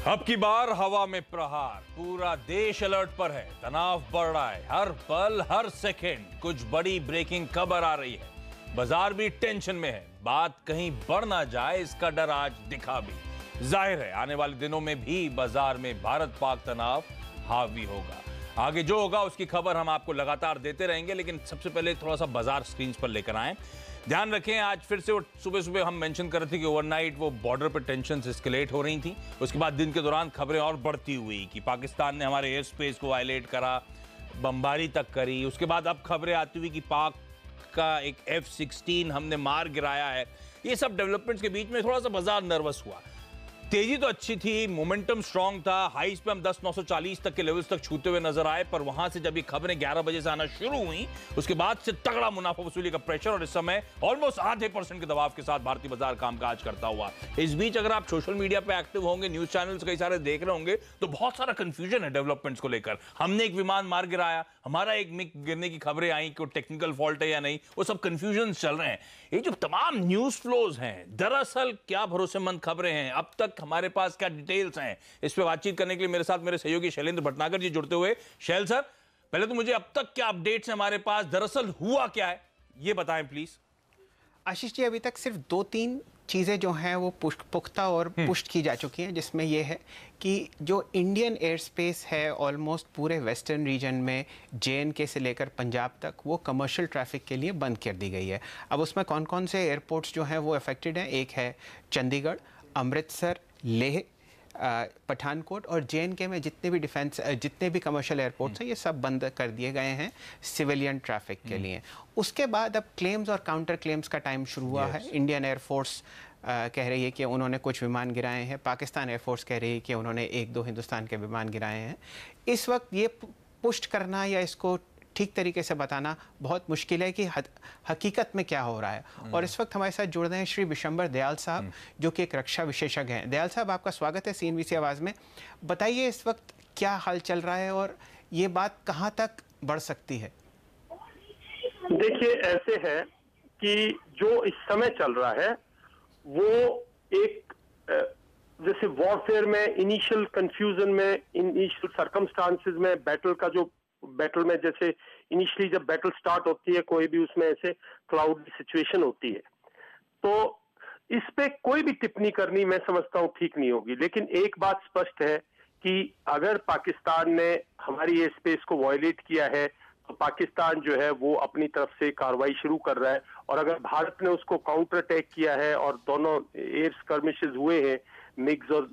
अब की बार हवा में प्रहार, पूरा देश अलर्ट पर है। तनाव बढ़ रहा है, हर पल हर सेकंड कुछ बड़ी ब्रेकिंग खबर आ रही है। बाजार भी टेंशन में है, बात कहीं बढ़ ना जाए इसका डर आज दिखा भी। जाहिर है आने वाले दिनों में भी बाजार में भारत पाक तनाव हावी होगा। आगे जो होगा उसकी खबर हम आपको लगातार देते रहेंगे, लेकिन सबसे पहले थोड़ा सा बाजार स्क्रीन पर लेकर आए। ध्यान रखें, आज फिर से सुबह सुबह हम मेंशन कर रहे थे कि ओवरनाइट वो बॉर्डर पर टेंशन एस्केलेट हो रही थी। उसके बाद दिन के दौरान खबरें और बढ़ती हुई कि पाकिस्तान ने हमारे एयर स्पेस को वायलेट करा, बमबारी तक करी। उसके बाद अब खबरें आती हुई कि पाक का एक F-16 हमने मार गिराया है। ये सब डेवलपमेंट्स के बीच में थोड़ा सा बाजार नर्वस हुआ। तेजी तो अच्छी थी, मोमेंटम स्ट्रांग था, हाईज पे हम 10,940 तक के लेवल्स तक छूते हुए नजर आए, पर वहां से जब ये खबरें 11 बजे से आना शुरू हुई उसके बाद से तगड़ा मुनाफा वसूली का प्रेशर और इस समय ऑलमोस्ट आधे % के दबाव के साथ भारतीय बाजार कामकाज करता हुआ। इस बीच अगर आप सोशल मीडिया पे एक्टिव होंगे, न्यूज चैनल्स कई सारे देख रहे होंगे, तो बहुत सारा कंफ्यूजन है डेवलपमेंट्स को लेकर। हमने एक विमान मार गिराया, हमारा एक मिग गिरने की खबरें आई कि टेक्निकल फॉल्ट है या नहीं, वो सब कंफ्यूजन चल रहे हैं। ये जो तमाम न्यूज फ्लोज हैं, दरअसल क्या भरोसेमंद खबरें हैं, अब तक हमारे पास क्या डिटेल्स हैं, इस पे बातचीत करने के लिए मेरे साथ मेरे सहयोगी शैलेंद्र भटनागर जी जुड़ते हुए। शैल सर, पहले तो मुझे अब तक क्या अपडेट्स हैं हमारे पास, दरअसल हुआ क्या है ये बताएं प्लीज। आशीष जी, अभी तक सिर्फ 2-3 चीज़ें जो हैं वो पुख्ता और पुष्ट की जा चुकी हैं, जिसमें ये है कि जो इंडियन एयर स्पेस है ऑलमोस्ट पूरे वेस्टर्न रीजन में JNK से लेकर पंजाब तक वो कमर्शियल ट्रैफिक के लिए बंद कर दी गई है। अब उसमें कौन कौन से एयरपोर्ट्स जो हैं वो अफेक्टेड हैं, एक है चंडीगढ़, अमृतसर, लेह, पठानकोट और JNK में जितने भी कमर्शियल एयरपोर्ट्स हैं ये सब बंद कर दिए गए हैं सिविलियन ट्रैफिक के लिए। उसके बाद अब क्लेम्स और काउंटर क्लेम्स का टाइम शुरू हुआ है। इंडियन एयरफोर्स कह रही है कि उन्होंने कुछ विमान गिराए हैं, पाकिस्तान एयरफोर्स कह रही है कि उन्होंने 1-2 हिंदुस्तान के विमान गिराए हैं। इस वक्त ये पुष्ट करना या इसको ठीक तरीके से बताना बहुत मुश्किल है कि हकीकत में क्या हो रहा है। और इस वक्त हमारे साथ जुड़ रहे हैं श्री विशंबर दयाल साहब, जो कि एक रक्षा विशेषज्ञ हैं। दयाल साहब, आपका स्वागत है CNBC आवाज़ में। बताइए इस वक्त क्या हाल चल रहा है और ये बात कहाँ तक बढ़ सकती है? देखिए, ऐसे है कि जो इस समय चल रहा है वो एक जैसे वॉरफेयर में इनिशियल कंफ्यूजन में, इनिशियल सर्कमस्टांसेस में, बैटल में जैसे इनिशियली जब बैटल स्टार्ट होती है कोई भी, उसमें ऐसे क्लाउडी सिचुएशन होती है, तो इस पे कोई भी टिप्पणी करनी मैं समझता हूं ठीक नहीं होगी। लेकिन एक बात स्पष्ट है कि अगर पाकिस्तान ने हमारी एयर स्पेस को वायलेट किया है तो पाकिस्तान जो है वो अपनी तरफ से कार्रवाई शुरू कर रहा है, और अगर भारत ने उसको काउंटर अटैक किया है और दोनों एयर स्कर्मिशेस हुए हैं मिग्स और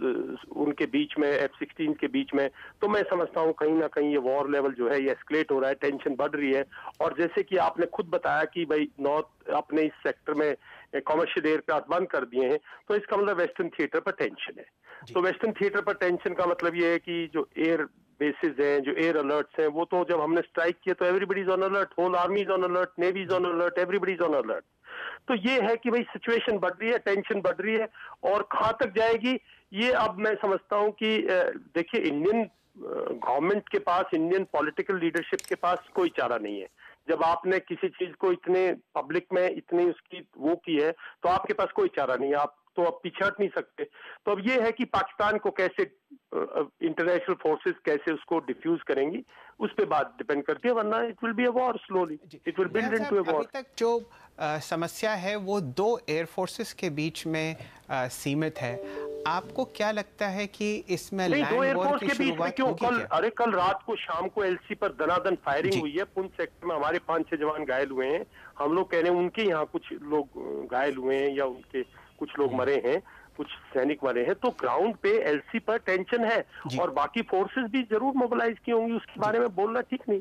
उनके बीच में, F-16 के बीच में, तो मैं समझता हूं कहीं ना कहीं ये वॉर लेवल जो है ये एस्केलेट हो रहा है, टेंशन बढ़ रही है। और जैसे कि आपने खुद बताया कि भाई नॉर्थ अपने इस सेक्टर में कमर्शियल एयरक्राफ्ट बंद कर दिए हैं, तो इसका मतलब वेस्टर्न थिएटर पर टेंशन है। तो वेस्टर्न थिएटर पर टेंशन का मतलब ये है कि जो एयर बेसिस हैं, जो एयर अलर्ट्स हैं, वो तो जब हमने स्ट्राइक किया तो everybody is on alert, whole army is on alert, navy is on alert, everybody is on alert. तो ये है कि भाई सिचुएशन बढ़ रही है, टेंशन बढ़ रही है, और कहां तक जाएगी ये अब मैं समझता हूं कि देखिए, इंडियन गवर्नमेंट के पास, इंडियन पॉलिटिकल लीडरशिप के पास कोई चारा नहीं है। जब आपने किसी चीज को इतने पब्लिक में इतनी उसकी वो की है तो आपके पास कोई चारा नहीं है, आप तो अब पीछे हट नहीं सकते। तो अब ये है कि पाकिस्तान को कैसे इंटरनेशनल फोर्सेस कैसे उसको डिफ्यूज करेंगी, उस पे बात डिपेंड करती है, वरना it will be a war, slowly it will build into a war. अभी तक जो समस्या है वो 2 एयर फोर्सेस के बीच में सीमित है। आपको क्या लगता है कि इसमें नहीं, 2 एयरफोर्स के बीच में क्यों? कल रात को शाम को LC पर दनादन फायरिंग हुई है। पुंछ सेक्टर में हमारे 5-6 जवान घायल हुए हैं। हम लोग कह रहे हैं उनके यहाँ कुछ लोग घायल हुए हैं या उनके कुछ लोग मरे हैं, कुछ सैनिक मरे हैं। तो ग्राउंड पे LC पर टेंशन है, और बाकी फोर्सेस भी जरूर मोबिलाइज की होंगी, उसके बारे में बोलना ठीक नहीं।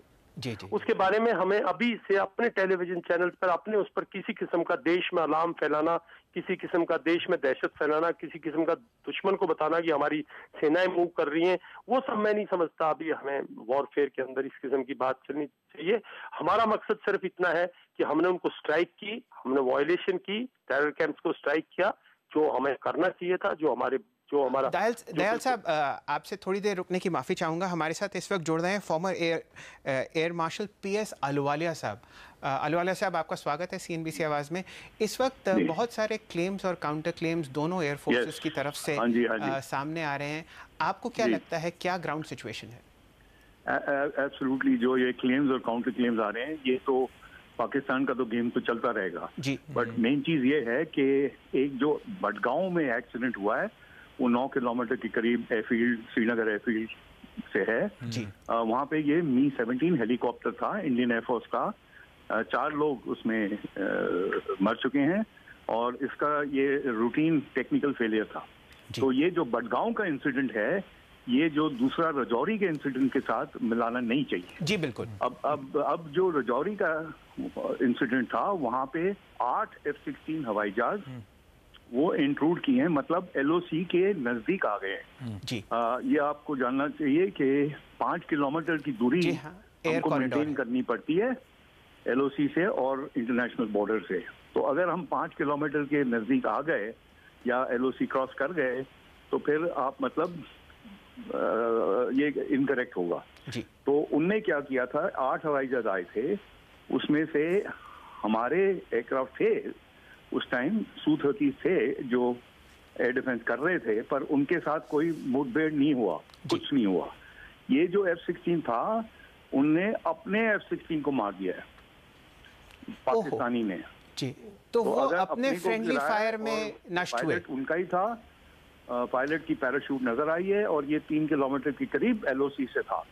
उसके बारे में हमें अभी से अपने टेलीविजन चैनल पर अपने उस पर किसी किस्म का देश में अलार्म फैलाना, किसी किस्म का देश में दहशत फैलाना, किसी किस्म का दुश्मन को बताना कि हमारी सेनाएं मूव कर रही हैं, वो सब मैं नहीं समझता अभी हमें वॉरफेयर के अंदर इस किस्म की बात चलनी चाहिए। हमारा मकसद सिर्फ इतना है कि हमने उनको स्ट्राइक की, हमने वायलेशन की, टेरर कैंप्स को स्ट्राइक किया, जो हमें करना चाहिए था, जो हमारा। दयाल साहब, आपसे थोड़ी देर रुकने की माफ़ी चाहूँगा। हमारे साथ इस वक्त जुड़ रहे हैं farmer air marshal PS Ahluwalia साहब। अहलुवालिया साहब, आपका स्वागत है CNBC आवाज़ में। इस वक्त बहुत सारे क्लेम्स और काउंटर क्लेम्स दोनों एयरफोर्सेस की तरफ से सामने आ रहे हैं। आपको क्या लगता है, क्या ग्राउंड सिचुएशन है? एब्सोल्युटली, जो ये क्लेम्स और काउंटर क्लेम्स आ रहे हैं, ये तो पाकिस्तान का तो गेम तो चलता रहेगा जी। बट मेन चीज ये है कि एक जो बडगांव में एक्सीडेंट हुआ है वो 9 किलोमीटर के करीब एयरफील्ड, श्रीनगर एयरफील्ड से है जी। वहाँ पे ये मी-17 हेलीकॉप्टर था इंडियन एयरफोर्स का। 4 लोग उसमें मर चुके हैं और इसका ये रूटीन टेक्निकल फेलियर था। तो ये जो बडगांव का इंसिडेंट है, ये जो दूसरा रजौरी के इंसिडेंट के साथ मिलाना नहीं चाहिए जी। बिल्कुल। अब जो रजौरी का इंसिडेंट था, वहां पे 8 F-16 हवाई जहाज वो इंट्रूड किए हैं, मतलब LOC के नजदीक आ गए हैं जी। ये आपको जानना चाहिए कि 5 किलोमीटर की दूरी हमको मेंटेन करनी पड़ती है LOC से और इंटरनेशनल बॉर्डर से। तो अगर हम 5 किलोमीटर के नजदीक आ गए या LOC क्रॉस कर गए तो फिर आप मतलब ये इनकरेक्ट होगा जी। तो उनने क्या किया था, 8 हवाई जहाज आए थे, उसमें से हमारे एयरक्राफ्ट थे उस टाइम Su-30 थे जो एयर डिफेंस कर रहे थे, पर उनके साथ कोई मुठभेड़ नहीं हुआ, कुछ नहीं हुआ। ये जो F-16 था, उनने अपने F-16 को मार दिया है पाकिस्तानी ने जी। तो वो अपने फ्रेंडली फायर में नष्ट हुए। उनका ही था, पायलट की पैराशूट नजर आई है और ये 3 किलोमीटर के करीब LOC से था।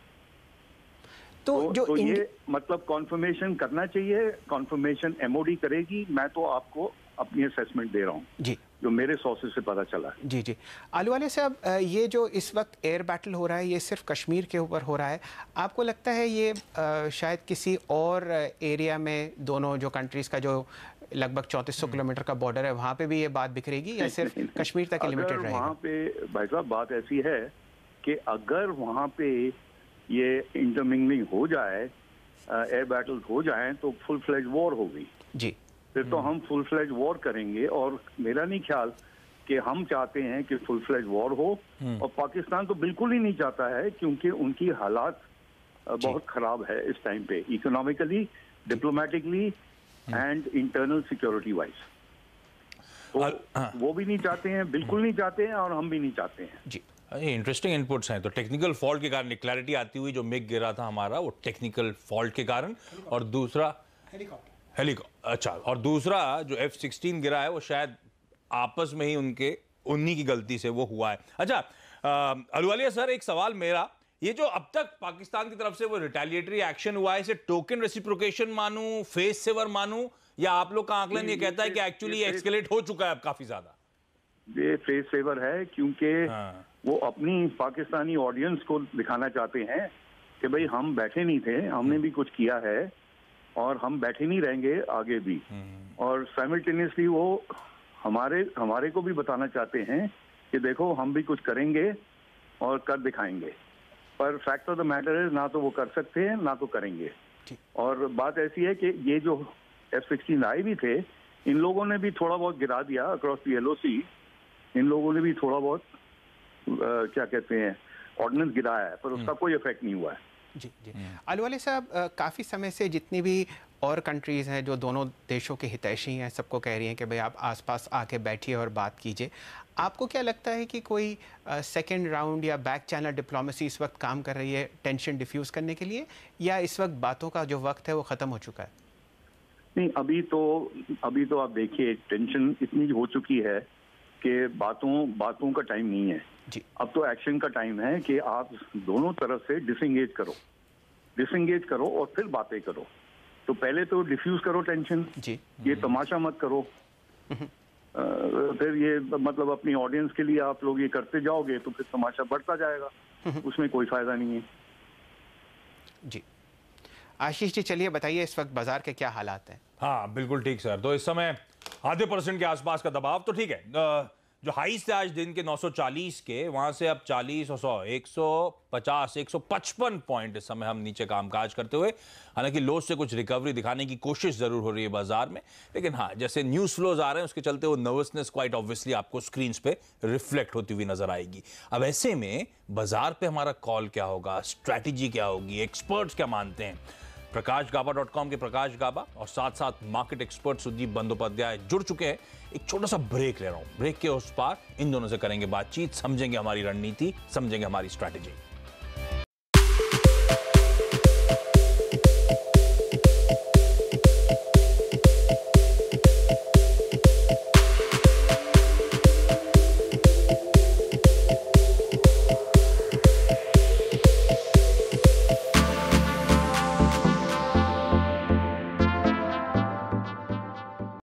तो ये मतलब कॉन्फर्मेशन करना चाहिए, कॉन्फर्मेशन MOD करेगी। मैं तो आपको अपनी असेसमेंट दे रहा हूँ जी, जो मेरे सोर्सेज से पता चला है जी। अहलुवालिया साहब, ये जो इस वक्त एयर बैटल हो रहा है, ये सिर्फ कश्मीर के ऊपर हो रहा है। आपको लगता है ये शायद किसी और एरिया में, दोनों जो कंट्रीज का जो लगभग 3400 किलोमीटर का बॉर्डर है, वहाँ पे भी ये बात बिखरेगी या सिर्फ कश्मीर तक लिमिटेड रहेगा? वहाँ पे भाई साहब बात ऐसी है कि अगर वहाँ पे ये इंटरमिंगलिंग हो जाए, एयर बैटल हो जाए, तो फुल फ्लेज वॉर होगी जी। फिर तो हम फुल फ्लेज वॉर करेंगे और मेरा नहीं ख्याल कि हम चाहते हैं कि फुल फ्लेज वॉर हो, और पाकिस्तान तो बिल्कुल ही नहीं चाहता है क्योंकि उनकी हालात बहुत खराब है इस टाइम पे, economically, diplomatically and internal security wise. तो वो भी नहीं चाहते हैं, बिल्कुल नहीं चाहते हैं, और हम भी नहीं चाहते हैं जी। इंटरेस्टिंग इनपुट्स हैं। तो टेक्निकल फॉल्ट के कारण क्लैरिटी आती हुई, जो मिग गिरा था हमारा वो टेक्निकल फॉल्ट के कारण, और दूसरा हेलीकॉप्टर, अच्छा, और दूसरा जो F-16 गिरा है वो शायद आपस में ही उन्हीं की गलती से वो हुआ है। अच्छा अहलुवालिया सर, एक सवाल मेरा, ये जो अब तक पाकिस्तान की तरफ से वो रिटेलिएटरी एक्शन हुआ है, इसे टोकन रेसिप्रोकेशन मानूं, फेस सेवर मानूं, या आप लोग का आंकलन ये कहता है कि एक्चुअली एक्सकेलेट हो चुका है अब काफी ज्यादा? ये फेस सेवर है क्योंकि वो अपनी पाकिस्तानी ऑडियंस को दिखाना चाहते हैं कि भाई हम बैठे नहीं थे, हमने भी कुछ किया है और हम बैठे नहीं रहेंगे आगे भी। और साइमल्टेनियसली वो हमारे को भी बताना चाहते हैं कि देखो हम भी कुछ करेंगे और कर दिखाएंगे। पर फैक्ट ऑफ द मैटर है, ना तो वो कर सकते हैं ना तो करेंगे। और बात ऐसी है कि ये जो F-16 आए भी थे, इन लोगों ने भी थोड़ा बहुत गिरा दिया अक्रॉस दी LOC। इन लोगों ने भी थोड़ा बहुत क्या कहते हैं ऑर्डिनेंस गिराया है, पर उसका कोई इफेक्ट नहीं हुआ है जी। अहलुवालिया साहब, काफ़ी समय से जितनी भी और कंट्रीज़ हैं जो दोनों देशों के हितैषी हैं, सबको कह रही हैं कि भाई आप आसपास आके बैठिए और बात कीजिए। आपको क्या लगता है कि कोई सेकेंड राउंड या बैक चैनल डिप्लोमेसी इस वक्त काम कर रही है टेंशन डिफ्यूज़ करने के लिए, या इस वक्त बातों का जो वक्त है वो ख़त्म हो चुका है? नहीं, अभी तो आप देखिए टेंशन इतनी हो चुकी है कि बातों का टाइम नहीं है जी। अब तो एक्शन का टाइम है कि आप दोनों तरफ से डिसएंगेज करो और फिर बातें करो। तो पहले तो डिफ्यूज करो टेंशन जी। ये तमाशा मत करो। फिर ये मतलब अपनी ऑडियंस के लिए आप लोग ये करते जाओगे तो फिर तमाशा बढ़ता जाएगा, उसमें कोई फायदा नहीं है जी। आशीष जी, चलिए बताइए इस वक्त बाजार के क्या हालात हैं? हाँ बिल्कुल ठीक सर। तो इस समय 0.5% के आसपास का दबाव तो ठीक है। जो हाई से आज दिन के 940 के, वहां से अब 40 और 150 155 पॉइंट इस समय हम नीचे कामकाज करते हुए, हालांकि लो से कुछ रिकवरी दिखाने की कोशिश जरूर हो रही है बाजार में, लेकिन हाँ जैसे न्यूज फ्लोज आ रहे हैं उसके चलते वो नर्वसनेस क्वाइट ऑब्वियसली आपको स्क्रीन पे रिफ्लेक्ट होती हुई नजर आएगी। अब ऐसे में बाजार पे हमारा कॉल क्या होगा, स्ट्रैटेजी क्या होगी, एक्सपर्ट्स क्या मानते हैं? प्रकाशगाबा.com के प्रकाश गाबा और साथ साथ मार्केट एक्सपर्ट सुदीप बंदोपाध्याय जुड़ चुके हैं। एक छोटा सा ब्रेक ले रहा हूं, ब्रेक के उस पार इन दोनों से करेंगे बातचीत, समझेंगे हमारी रणनीति, समझेंगे हमारी स्ट्रैटेजी।